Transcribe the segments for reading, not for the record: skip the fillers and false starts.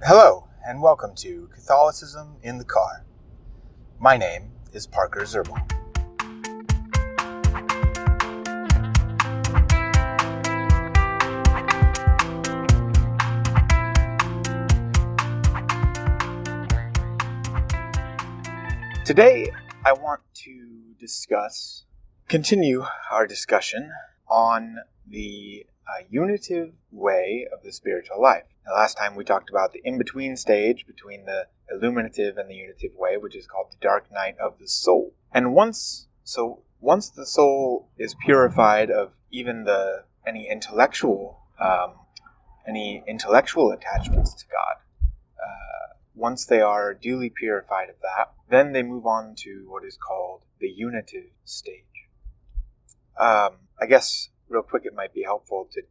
Hello, and welcome to Catholicism in the Car. My name is Parker Zerbal. Today, I want to continue our discussion on the unitive way of the spiritual life. Now, last time we talked about the in-between stage between the illuminative and the unitive way, which is called the dark night of the soul. And once the soul is purified of even any intellectual attachments to God, once they are duly purified of that, then they move on to what is called the unitive stage. I guess real quick it might be helpful to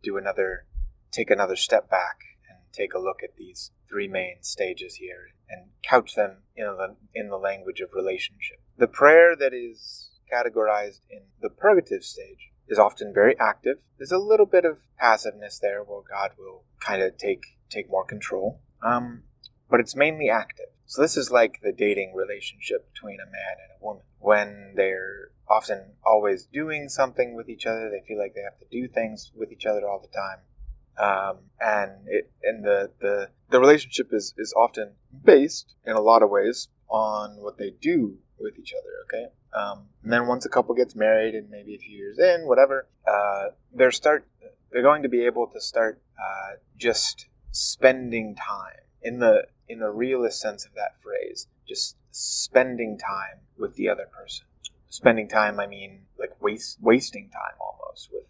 take another step back and take a look at these three main stages here and couch them in the language of relationship. The prayer that is categorized in the purgative stage is often very active. There's a little bit of passiveness there where God will kind of take more control. But it's mainly active. So this is like the dating relationship between a man and a woman. When they're often always doing something with each other, they feel like they have to do things with each other all the time. And the relationship is often based in a lot of ways on what they do with each other, okay? And then once a couple gets married and maybe a few years in, whatever, they're going to be able to start just spending time in the realist sense of that phrase, just spending time with the other person. Spending time, I mean, like wasting time almost, with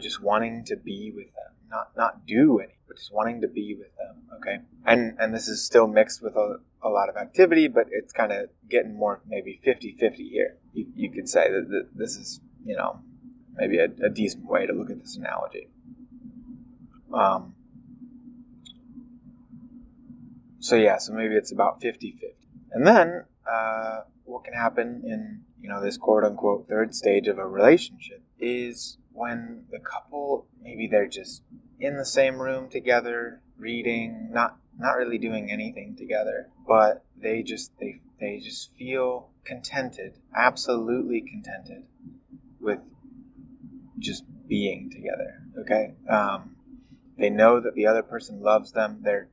just wanting to be with them, not do anything, but just wanting to be with them. Okay, and this is still mixed with a lot of activity, but it's kind of getting more maybe 50-50 here. You could say that this is maybe a decent way to look at this analogy. So maybe it's about 50-50. And then what can happen in this quote-unquote third stage of a relationship is when the couple, maybe they're just in the same room together, reading, not really doing anything together, but they just feel contented, absolutely contented with just being together, okay? They know that the other person loves them, they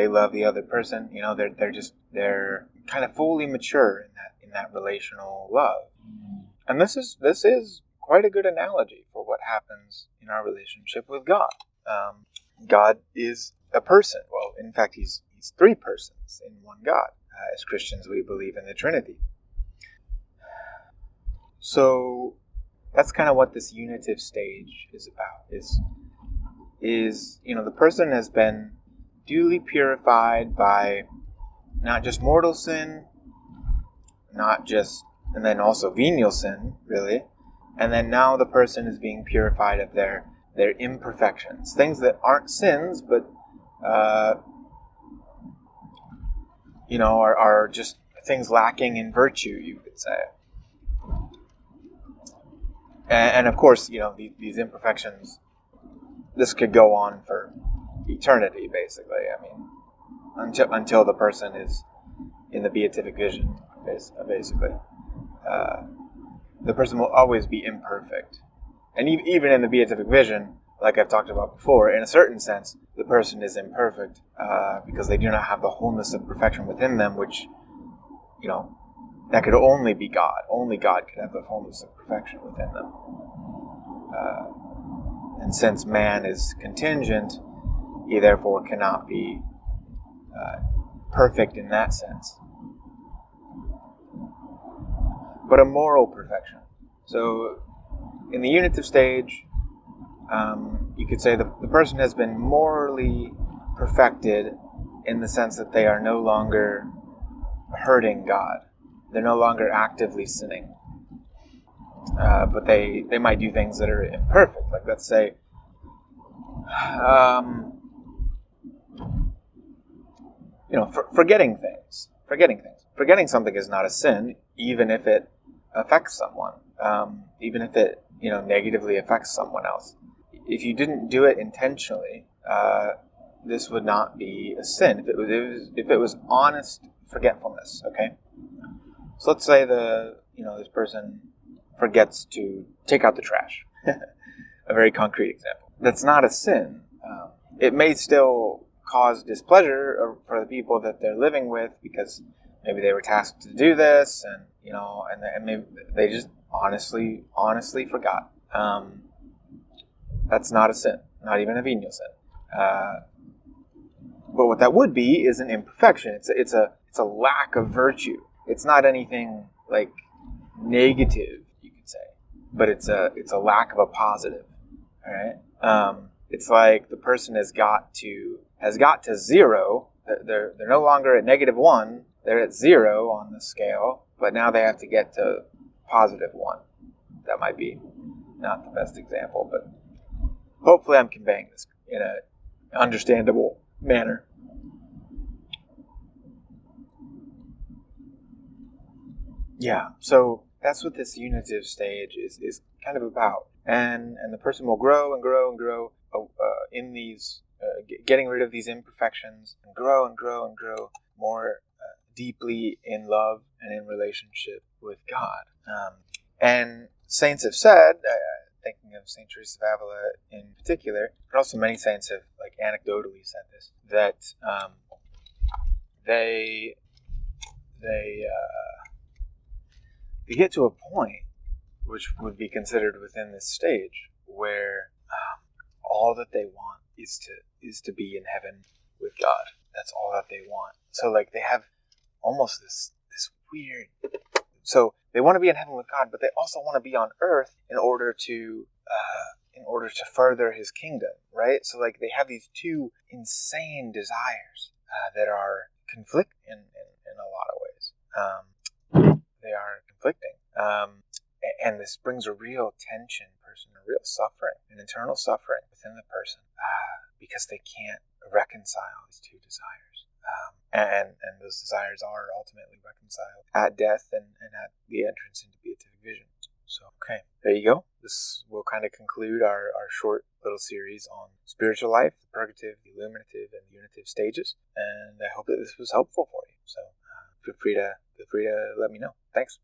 love the other person. They're kind of fully mature in that relational love. And this is quite a good analogy for what happens in our relationship with God. God is a person. Well, in fact, he's three persons in one God. As Christians, we believe in the Trinity. So that's kind of what this unitive stage is about. Is the person has been duly purified by not just mortal sin, and then also venial sin, really. And then now the person is being purified of their imperfections, things that aren't sins, but are just things lacking in virtue, you could say. And of course, these imperfections, this could go on for eternity, basically. I mean, until the person is in the beatific vision, basically. The person will always be imperfect. And even in the beatific vision, like I've talked about before, in a certain sense, the person is imperfect because they do not have the wholeness of perfection within them, which, that could only be God. Only God could have the wholeness of perfection within them. And since man is contingent, he therefore cannot be perfect in that sense. But a moral perfection. So in the unitive stage, you could say the person has been morally perfected in the sense that they are no longer hurting God. They're no longer actively sinning. But they might do things that are imperfect. Like, let's say, forgetting things. Forgetting something is not a sin, even if it affects someone, even if it negatively affects someone else. If you didn't do it intentionally, this would not be a sin if it was honest forgetfulness. Okay, so let's say this person forgets to take out the trash. A very concrete example. That's not a sin. It may still cause displeasure for the people that they're living with because maybe they were tasked to do this, and and maybe they just honestly forgot. That's not a sin, not even a venial sin. But what that would be is an imperfection. It's a lack of virtue. It's not anything like negative, you could say, but it's a lack of a positive. All right. It's like the person has got to zero. They're no longer at -1. They're at 0 on the scale, but now they have to get to +1. That might be not the best example, but hopefully I'm conveying this in an understandable manner. Yeah, so that's what this unitive stage is kind of about. And the person will grow and grow and grow in these, getting rid of these imperfections, and grow and grow and grow more deeply in love and in relationship with God. And saints have said, thinking of St. Teresa of Avila in particular, but also many saints have anecdotally said this, that they get to a point which would be considered within this stage where all that they want is to be in heaven with God. That's all that they want. So they have almost this weird. So they want to be in heaven with God, but they also want to be on earth in order to further His kingdom, right? So they have these two insane desires that are conflict in a lot of ways. They are conflicting, and this brings a real tension, a real suffering, an internal suffering within the person because they can't reconcile these two desires. And those desires are ultimately reconciled at death and at the entrance into beatific vision. So, okay, there you go. This will kind of conclude our short little series on spiritual life, the purgative, the illuminative, and the unitive stages. And I hope that this was helpful for you. So feel free to let me know. Thanks.